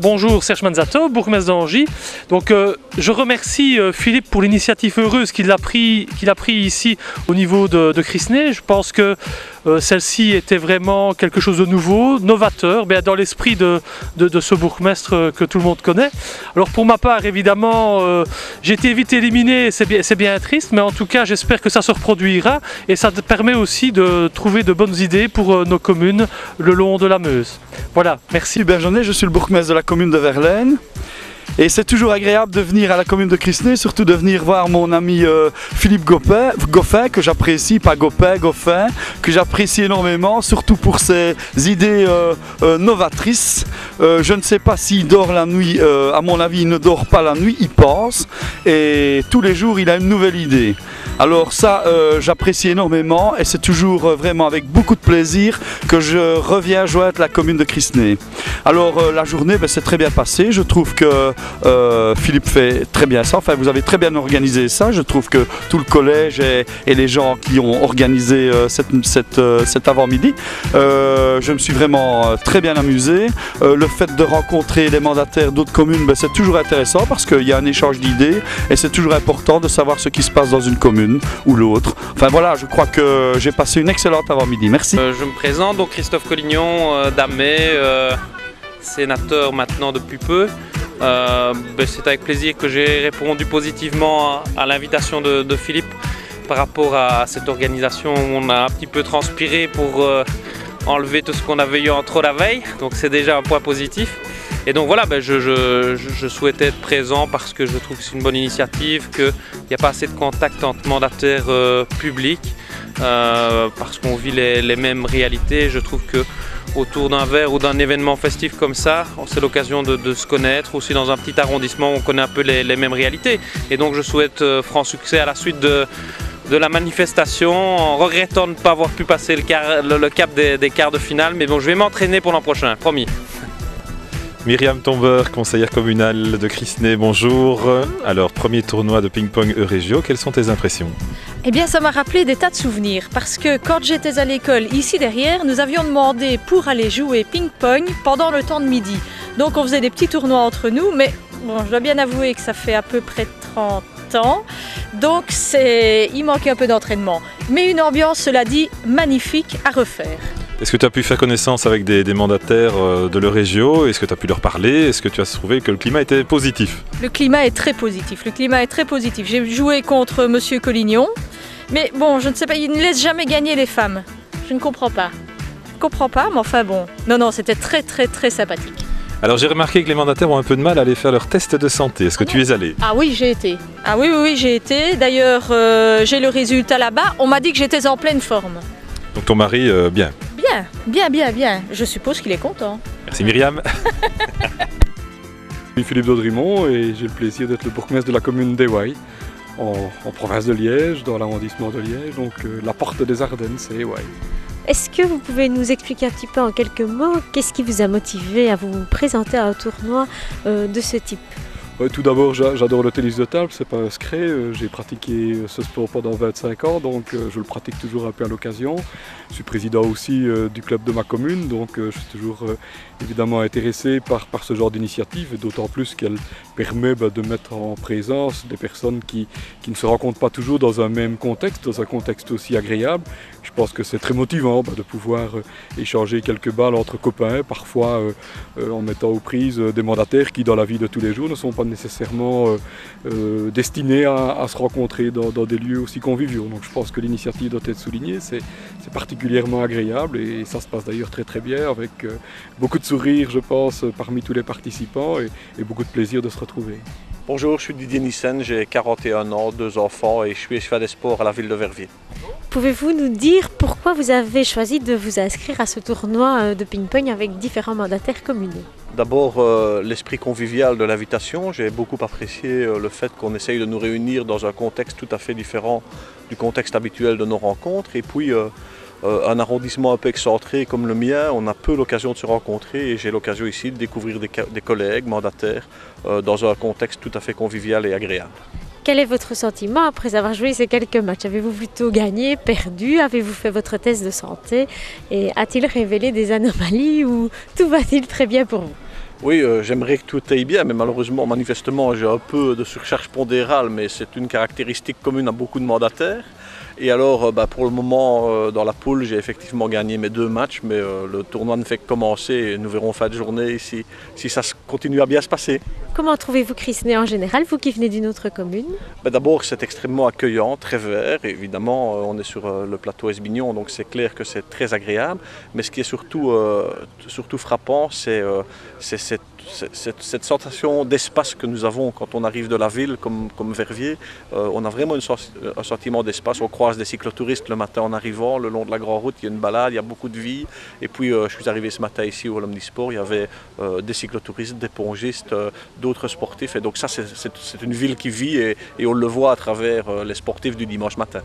Bonjour, Serge Manzato, bourgmestre d'Angy. Donc, je remercie Philippe pour l'initiative heureuse qu'il a pris ici au niveau de Crisnay. Je pense que celle-ci était vraiment quelque chose de nouveau, novateur, bien dans l'esprit de ce bourgmestre que tout le monde connaît. Alors pour ma part, évidemment, j'ai été vite éliminé, c'est bien triste, mais en tout cas, j'espère que ça se reproduira et ça permet aussi de trouver de bonnes idées pour nos communes le long de la Meuse. Voilà, merci. Hubert Jaunet, je suis le bourgmestre de la commune de Verlaine. Et c'est toujours agréable de venir à la commune de Crisnay, surtout de venir voir mon ami Philippe Goffin, que j'apprécie, pas Gopin, Goffin, que j'apprécie énormément, surtout pour ses idées novatrices. Je ne sais pas s'il dort la nuit, à mon avis il ne dort pas la nuit, il pense, et tous les jours il a une nouvelle idée. Alors ça, j'apprécie énormément et c'est toujours vraiment avec beaucoup de plaisir que je reviens joindre la commune de Crisnay. Alors la journée s'est très bien passée, je trouve que Philippe fait très bien ça, enfin vous avez très bien organisé ça, je trouve que tout le collège et les gens qui ont organisé cet avant-midi, je me suis vraiment très bien amusé. Le fait de rencontrer les mandataires d'autres communes, c'est toujours intéressant parce qu'il y a un échange d'idées et c'est toujours important de savoir ce qui se passe dans une commune ou l'autre. Enfin voilà, je crois que j'ai passé une excellente avant-midi. Merci. Je me présente, donc Christophe Collignon d'Amay, sénateur maintenant depuis peu. C'est avec plaisir que j'ai répondu positivement à l'invitation de Philippe par rapport à cette organisation où on a un petit peu transpiré pour enlever tout ce qu'on avait eu en trop la veille, donc c'est déjà un point positif. Et donc voilà, je souhaitais être présent parce que je trouve que c'est une bonne initiative, qu'il n'y a pas assez de contact entre mandataires publics, parce qu'on vit les mêmes réalités. Je trouve que autour d'un verre ou d'un événement festif comme ça, c'est l'occasion de se connaître. Aussi dans un petit arrondissement, on connaît un peu les mêmes réalités. Et donc je souhaite franc succès à la suite de la manifestation, en regrettant de ne pas avoir pu passer le cap des quarts de finale. Mais bon, je vais m'entraîner pour l'an prochain, promis. Myriam Tombeur, conseillère communale de Crisnay, bonjour. Alors, premier tournoi de ping-pong Eurégio, quelles sont tes impressions? Eh bien, ça m'a rappelé des tas de souvenirs, parce que quand j'étais à l'école, ici derrière, nous avions demandé pour aller jouer ping-pong pendant le temps de midi. Donc on faisait des petits tournois entre nous, mais bon, je dois bien avouer que ça fait à peu près 30 ans, donc il manquait un peu d'entraînement. Mais une ambiance, cela dit, magnifique à refaire. Est-ce que tu as pu faire connaissance avec des mandataires de l'Eurégio? Est-ce que tu as pu leur parler? Est-ce que tu as trouvé que le climat était positif? Le climat est très positif, J'ai joué contre Monsieur Collignon, mais bon, je ne sais pas, il ne laisse jamais gagner les femmes. Je ne comprends pas. Mais enfin bon. Non, c'était très sympathique. Alors j'ai remarqué que les mandataires ont un peu de mal à aller faire leur test de santé. Est-ce que tu es allé? Ah oui, j'ai été. Oui, j'ai été. D'ailleurs, j'ai le résultat là-bas. On m'a dit que j'étais en pleine forme. Donc ton mari, bien? Bien. Je suppose qu'il est content. Merci Myriam. Je suis Philippe Daudrimont et j'ai le plaisir d'être le bourgmestre de la commune d'Éwaille, en province de Liège, dans l'arrondissement de Liège, donc la porte des Ardennes, c'est Éwaille. Est-ce que vous pouvez nous expliquer un petit peu en quelques mots, qu'est-ce qui vous a motivé à vous présenter à un tournoi de ce type? Tout d'abord, j'adore le tennis de table, c'est pas un secret. J'ai pratiqué ce sport pendant 25 ans, donc je le pratique toujours un peu à l'occasion. Je suis président aussi du club de ma commune, donc je suis toujours évidemment intéressé par ce genre d'initiative, et d'autant plus qu'elle permet de mettre en présence des personnes qui ne se rencontrent pas toujours dans un même contexte, dans un contexte aussi agréable. Je pense que c'est très motivant de pouvoir échanger quelques balles entre copains, parfois en mettant aux prises des mandataires qui, dans la vie de tous les jours, ne sont pas nécessairement destinés à se rencontrer dans des lieux aussi conviviaux. Donc je pense que l'initiative doit être soulignée, c'est particulièrement agréable et ça se passe d'ailleurs très bien avec beaucoup de sourires, je pense, parmi tous les participants et beaucoup de plaisir de se retrouver. Bonjour, je suis Didier Nissen, j'ai 41 ans, 2 enfants et je suis chef des sports à la ville de Verviers. Pouvez-vous nous dire pourquoi vous avez choisi de vous inscrire à ce tournoi de ping-pong avec différents mandataires communaux? D'abord, l'esprit convivial de l'invitation. J'ai beaucoup apprécié le fait qu'on essaye de nous réunir dans un contexte tout à fait différent du contexte habituel de nos rencontres. Et puis, un arrondissement un peu excentré comme le mien, on a peu l'occasion de se rencontrer et j'ai l'occasion ici de découvrir des collègues mandataires dans un contexte tout à fait convivial et agréable. Quel est votre sentiment après avoir joué ces quelques matchs? Avez-vous plutôt gagné, perdu? Avez-vous fait votre test de santé? Et a-t-il révélé des anomalies ou tout va-t-il très bien pour vous? Oui, j'aimerais que tout aille bien, mais malheureusement, manifestement, j'ai un peu de surcharge pondérale, mais c'est une caractéristique commune à beaucoup de mandataires. Et alors, pour le moment, dans la poule, j'ai effectivement gagné mes 2 matchs, mais le tournoi ne fait que commencer et nous verrons en fin de journée si ça continue à bien se passer. Comment trouvez-vous Crisnay en général, vous qui venez d'une autre commune? D'abord, c'est extrêmement accueillant, très vert. Évidemment, on est sur le plateau Esbignon, donc c'est clair que c'est très agréable. Mais ce qui est surtout frappant, c'est cette sensation d'espace que nous avons quand on arrive de la ville, comme Verviers. On a vraiment un sentiment d'espace. On croise des cyclotouristes le matin en arrivant, le long de la grande route, il y a une balade, il y a beaucoup de vie. Et puis, je suis arrivé ce matin ici au l'Omnisport, il y avait des cyclotouristes, des pongistes, d'autres sportifs. Et donc ça, c'est une ville qui vit et on le voit à travers les sportifs du dimanche matin.